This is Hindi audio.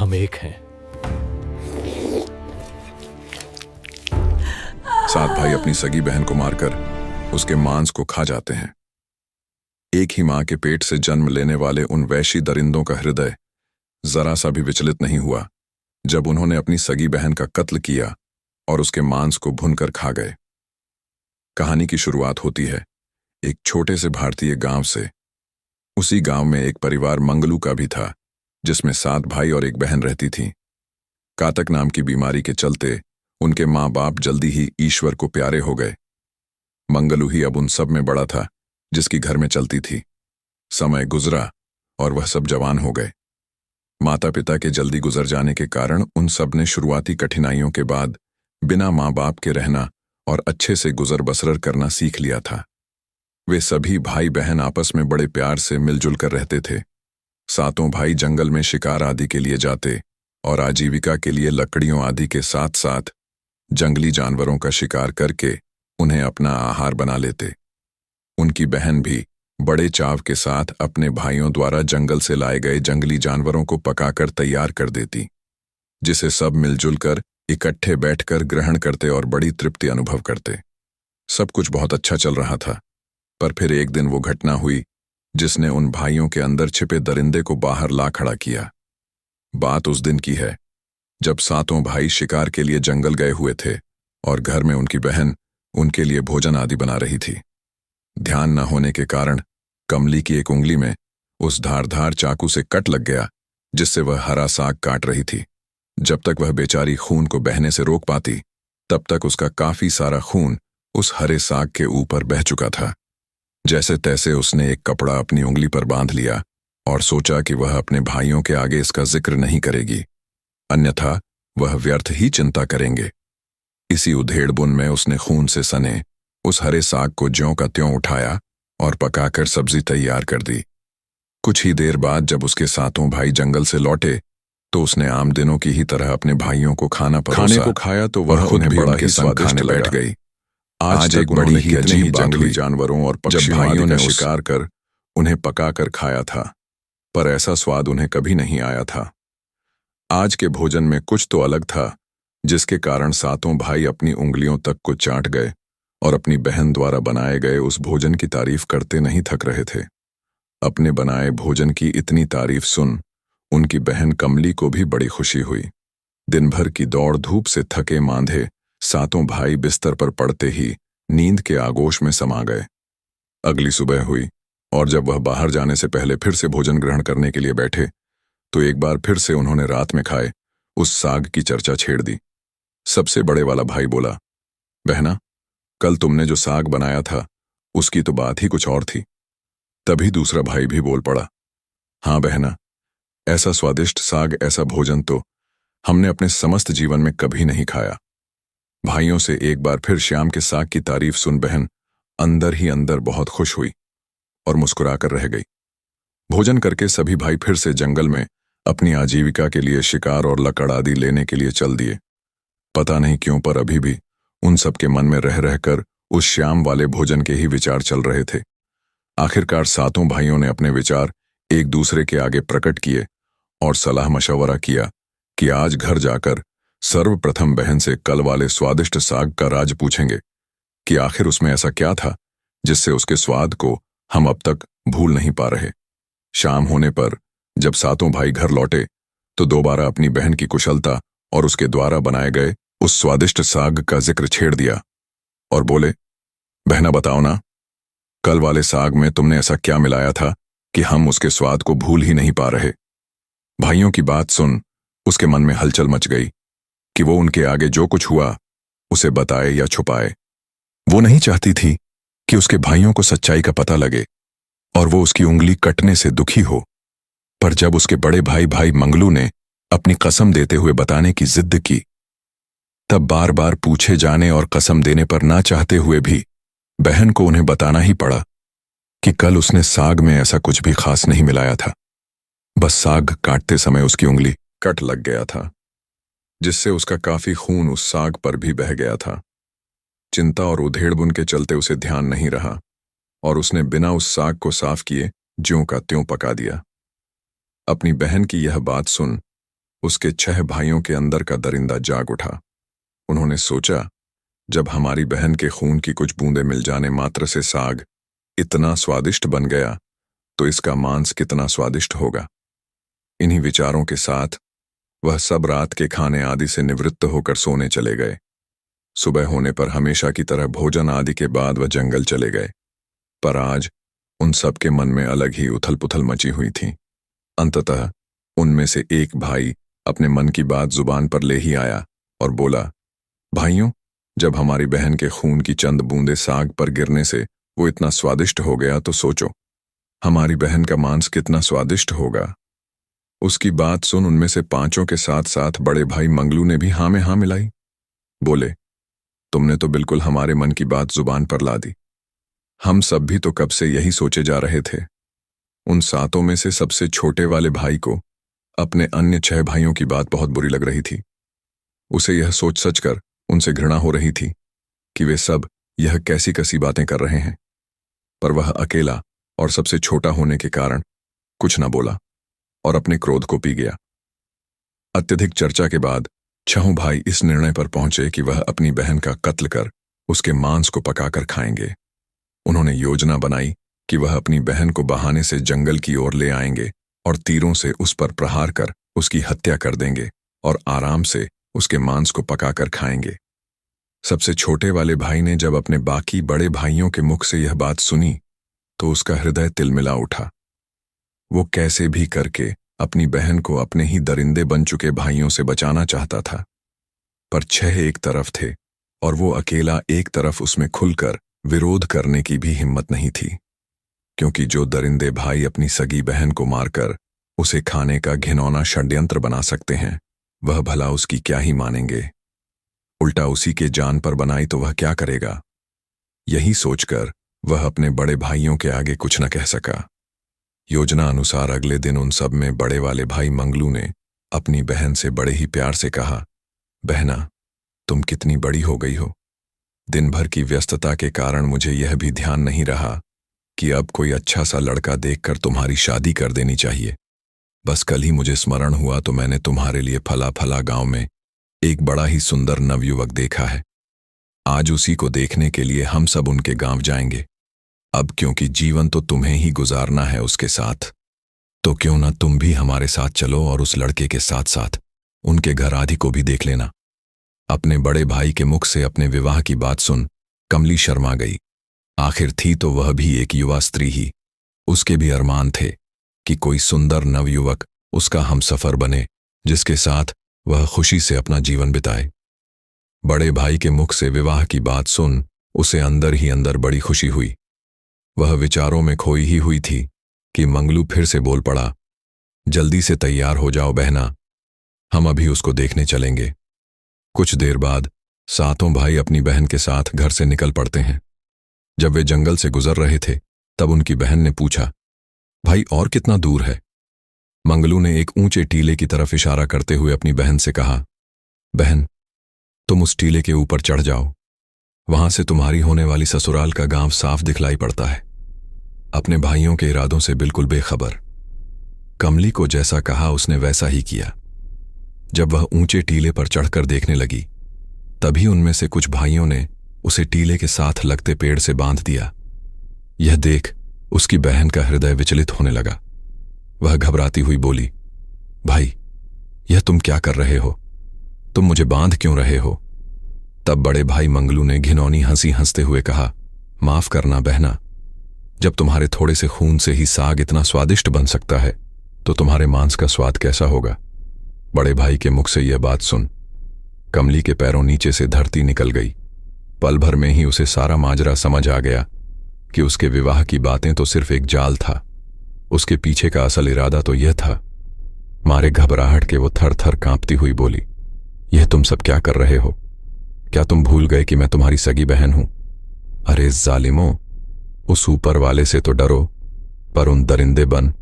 हम एक हैं। सात भाई अपनी सगी बहन को मारकर उसके मांस को खा जाते हैं। एक ही मां के पेट से जन्म लेने वाले उन वैशी दरिंदों का हृदय जरा सा भी विचलित नहीं हुआ जब उन्होंने अपनी सगी बहन का कत्ल किया और उसके मांस को भुनकर खा गए। कहानी की शुरुआत होती है एक छोटे से भारतीय गांव से। उसी गांव में एक परिवार मंगलू का भी था, जिसमें 7 भाई और एक बहन रहती थी। कातक नाम की बीमारी के चलते उनके माँ बाप जल्दी ही ईश्वर को प्यारे हो गए। मंगलू ही अब उन सब में बड़ा था जिसकी घर में चलती थी। समय गुजरा और वह सब जवान हो गए। माता पिता के जल्दी गुजर जाने के कारण उन सब ने शुरुआती कठिनाइयों के बाद बिना माँ बाप के रहना और अच्छे से गुजर बसर करना सीख लिया था। वे सभी भाई बहन आपस में बड़े प्यार से मिलजुल कर रहते थे। 7 भाई जंगल में शिकार आदि के लिए जाते और आजीविका के लिए लकड़ियों आदि के साथ साथ जंगली जानवरों का शिकार करके उन्हें अपना आहार बना लेते। उनकी बहन भी बड़े चाव के साथ अपने भाइयों द्वारा जंगल से लाए गए जंगली जानवरों को पकाकर तैयार कर देती, जिसे सब मिलजुल कर इकट्ठे बैठकर ग्रहण करते और बड़ी तृप्ति अनुभव करते। सब कुछ बहुत अच्छा चल रहा था, पर फिर एक दिन वो घटना हुई जिसने उन भाइयों के अंदर छिपे दरिंदे को बाहर ला खड़ा किया। बात उस दिन की है जब 7 भाई शिकार के लिए जंगल गए हुए थे और घर में उनकी बहन उनके लिए भोजन आदि बना रही थी। ध्यान न होने के कारण कमली की एक उंगली में उस धारदार चाकू से कट लग गया, जिससे वह हरा साग काट रही थी। जब तक वह बेचारी खून को बहने से रोक पाती, तब तक उसका काफी सारा खून उस हरे साग के ऊपर बह चुका था। जैसे तैसे उसने एक कपड़ा अपनी उंगली पर बांध लिया और सोचा कि वह अपने भाइयों के आगे इसका जिक्र नहीं करेगी, अन्यथा वह व्यर्थ ही चिंता करेंगे। इसी उधेड़-बुन में उसने खून से सने उस हरे साग को ज्यों का त्यों उठाया और पकाकर सब्जी तैयार कर दी। कुछ ही देर बाद जब उसके 7 भाई जंगल से लौटे तो उसने आम दिनों की ही तरह अपने भाइयों को खाने को खाया तो वह खुद भी बड़ा ही स्वादिष्ट बैठ गई। आज एक बड़ी ही अजीब जंगली जानवरों और पक्षियों भाइयों ने शिकार कर उन्हें पकाकर खाया था, पर ऐसा स्वाद उन्हें कभी नहीं आया था। आज के भोजन में कुछ तो अलग था, जिसके कारण 7 भाई अपनी उंगलियों तक को चाट गए और अपनी बहन द्वारा बनाए गए उस भोजन की तारीफ करते नहीं थक रहे थे। अपने बनाए भोजन की इतनी तारीफ सुन उनकी बहन कमली को भी बड़ी खुशी हुई। दिन भर की दौड़ धूप से थके मांधे 7 भाई बिस्तर पर पड़ते ही नींद के आगोश में समा गए। अगली सुबह हुई और जब वह बाहर जाने से पहले फिर से भोजन ग्रहण करने के लिए बैठे तो एक बार फिर से उन्होंने रात में खाए उस साग की चर्चा छेड़ दी। सबसे बड़े वाला भाई बोला, बहना, कल तुमने जो साग बनाया था उसकी तो बात ही कुछ और थी। तभी दूसरा भाई भी बोल पड़ा, हाँ बहना, ऐसा स्वादिष्ट साग, ऐसा भोजन तो हमने अपने समस्त जीवन में कभी नहीं खाया। भाइयों से एक बार फिर श्याम के साग की तारीफ सुन बहन अंदर ही अंदर बहुत खुश हुई और मुस्कुराकर रह गई। भोजन करके सभी भाई फिर से जंगल में अपनी आजीविका के लिए शिकार और लकड़ आदि लेने के लिए चल दिए। पता नहीं क्यों, पर अभी भी उन सब के मन में रह रहकर उस श्याम वाले भोजन के ही विचार चल रहे थे। आखिरकार 7 भाइयों ने अपने विचार एक दूसरे के आगे प्रकट किए और सलाह मशवरा किया कि आज घर जाकर सर्वप्रथम बहन से कल वाले स्वादिष्ट साग का राज पूछेंगे कि आखिर उसमें ऐसा क्या था जिससे उसके स्वाद को हम अब तक भूल नहीं पा रहे। शाम होने पर जब 7 भाई घर लौटे तो दोबारा अपनी बहन की कुशलता और उसके द्वारा बनाए गए उस स्वादिष्ट साग का जिक्र छेड़ दिया और बोले, बहना बताओ ना, कल वाले साग में तुमने ऐसा क्या मिलाया था कि हम उसके स्वाद को भूल ही नहीं पा रहे। भाइयों की बात सुन उसके मन में हलचल मच गई कि वो उनके आगे जो कुछ हुआ उसे बताए या छुपाए। वो नहीं चाहती थी कि उसके भाइयों को सच्चाई का पता लगे और वो उसकी उंगली कटने से दुखी हो। पर जब उसके बड़े भाई मंगलू ने अपनी कसम देते हुए बताने की जिद की, तब बार बार पूछे जाने और कसम देने पर ना चाहते हुए भी बहन को उन्हें बताना ही पड़ा कि कल उसने साग में ऐसा कुछ भी खास नहीं मिलाया था। बस साग काटते समय उसकी उंगली कट लग गया था, जिससे उसका काफी खून उस साग पर भी बह गया था। चिंता और उधेड़-बुन के चलते उसे ध्यान नहीं रहा और उसने बिना उस साग को साफ किए ज्यों का त्यों पका दिया। अपनी बहन की यह बात सुन उसके 6 भाइयों के अंदर का दरिंदा जाग उठा। उन्होंने सोचा, जब हमारी बहन के खून की कुछ बूंदें मिल जाने मात्र से साग इतना स्वादिष्ट बन गया, तो इसका मांस कितना स्वादिष्ट होगा। इन्हीं विचारों के साथ वह सब रात के खाने आदि से निवृत्त होकर सोने चले गए। सुबह होने पर हमेशा की तरह भोजन आदि के बाद वह जंगल चले गए। पर आज उन सब के मन में अलग ही उथल पुथल मची हुई थी। अंततः उनमें से एक भाई अपने मन की बात जुबान पर ले ही आया और बोला, भाइयों, जब हमारी बहन के खून की चंद बूंदे साग पर गिरने से वो इतना स्वादिष्ट हो गया, तो सोचो हमारी बहन का मांस कितना स्वादिष्ट होगा। उसकी बात सुन उनमें से 5 के साथ साथ बड़े भाई मंगलू ने भी हाँ में हाँ मिलाई। बोले, तुमने तो बिल्कुल हमारे मन की बात जुबान पर ला दी। हम सब भी तो कब से यही सोचे जा रहे थे। उन 7 में से सबसे छोटे वाले भाई को अपने अन्य 6 भाइयों की बात बहुत बुरी लग रही थी। उसे यह सोच सच कर उनसे घृणा हो रही थी कि वे सब यह कैसी कैसी बातें कर रहे हैं। पर वह अकेला और सबसे छोटा होने के कारण कुछ न बोला और अपने क्रोध को पी गया। अत्यधिक चर्चा के बाद 6 भाई इस निर्णय पर पहुंचे कि वह अपनी बहन का कत्ल कर उसके मांस को पकाकर खाएंगे। उन्होंने योजना बनाई कि वह अपनी बहन को बहाने से जंगल की ओर ले आएंगे और तीरों से उस पर प्रहार कर उसकी हत्या कर देंगे और आराम से उसके मांस को पकाकर खाएंगे। सबसे छोटे वाले भाई ने जब अपने बाकी बड़े भाइयों के मुख से यह बात सुनी, तो उसका हृदय तिलमिला उठा। वो कैसे भी करके अपनी बहन को अपने ही दरिंदे बन चुके भाइयों से बचाना चाहता था। पर 6 एक तरफ थे और वो अकेला एक तरफ उसमें खुलकर विरोध करने की भी हिम्मत नहीं थी, क्योंकि जो दरिंदे भाई अपनी सगी बहन को मारकर उसे खाने का घिनौना षड्यंत्र बना सकते हैं, वह भला उसकी क्या ही मानेंगे। उल्टा उसी के जान पर बनाई तो वह क्या करेगा। यही सोचकर वह अपने बड़े भाइयों के आगे कुछ न कह सका। योजना अनुसार अगले दिन उन सब में बड़े वाले भाई मंगलू ने अपनी बहन से बड़े ही प्यार से कहा, बहना, तुम कितनी बड़ी हो गई हो। दिन भर की व्यस्तता के कारण मुझे यह भी ध्यान नहीं रहा कि अब कोई अच्छा सा लड़का देखकर तुम्हारी शादी कर देनी चाहिए। बस कल ही मुझे स्मरण हुआ तो मैंने तुम्हारे लिए फला फला गांव में एक बड़ा ही सुंदर नवयुवक देखा है। आज उसी को देखने के लिए हम सब उनके गांव जाएंगे। अब क्योंकि जीवन तो तुम्हें ही गुजारना है उसके साथ, तो क्यों ना तुम भी हमारे साथ चलो और उस लड़के के साथ साथ उनके घर आदि को भी देख लेना। अपने बड़े भाई के मुख से अपने विवाह की बात सुन कमली शर्मा गई। आखिर थी तो वह भी एक युवा स्त्री ही। उसके भी अरमान थे कि कोई सुंदर नवयुवक उसका हमसफर बने, जिसके साथ वह खुशी से अपना जीवन बिताए। बड़े भाई के मुख से विवाह की बात सुन उसे अंदर ही अंदर बड़ी खुशी हुई। वह विचारों में खोई ही हुई थी कि मंगलू फिर से बोल पड़ा, जल्दी से तैयार हो जाओ बहना, हम अभी उसको देखने चलेंगे। कुछ देर बाद 7 भाई अपनी बहन के साथ घर से निकल पड़ते हैं। जब वे जंगल से गुजर रहे थे तब उनकी बहन ने पूछा, भाई और कितना दूर है। मंगलू ने एक ऊंचे टीले की तरफ इशारा करते हुए अपनी बहन से कहा, बहन, तुम उस टीले के ऊपर चढ़ जाओ, वहां से तुम्हारी होने वाली ससुराल का गांव साफ दिखलाई पड़ता है। अपने भाइयों के इरादों से बिल्कुल बेखबर कमली को जैसा कहा उसने वैसा ही किया। जब वह ऊंचे टीले पर चढ़कर देखने लगी, तभी उनमें से कुछ भाइयों ने उसे टीले के साथ लगते पेड़ से बांध दिया। यह देख उसकी बहन का हृदय विचलित होने लगा। वह घबराती हुई बोली, भाई, यह तुम क्या कर रहे हो? तुम मुझे बांध क्यों रहे हो? तब बड़े भाई मंगलू ने घिनौनी हंसी हंसते हुए कहा, माफ करना बहना, जब तुम्हारे थोड़े से खून से ही साग इतना स्वादिष्ट बन सकता है, तो तुम्हारे मांस का स्वाद कैसा होगा। बड़े भाई के मुख से यह बात सुन कमली के पैरों नीचे से धरती निकल गई। पल भर में ही उसे सारा माजरा समझ आ गया कि उसके विवाह की बातें तो सिर्फ एक जाल था, उसके पीछे का असल इरादा तो यह था। मारे घबराहट के वो थर थर कांपती हुई बोली, यह तुम सब क्या कर रहे हो? क्या तुम भूल गए कि मैं तुम्हारी सगी बहन हूं? अरे जालिमों, उस ऊपर वाले से तो डरो, पर उन दरिंदे बन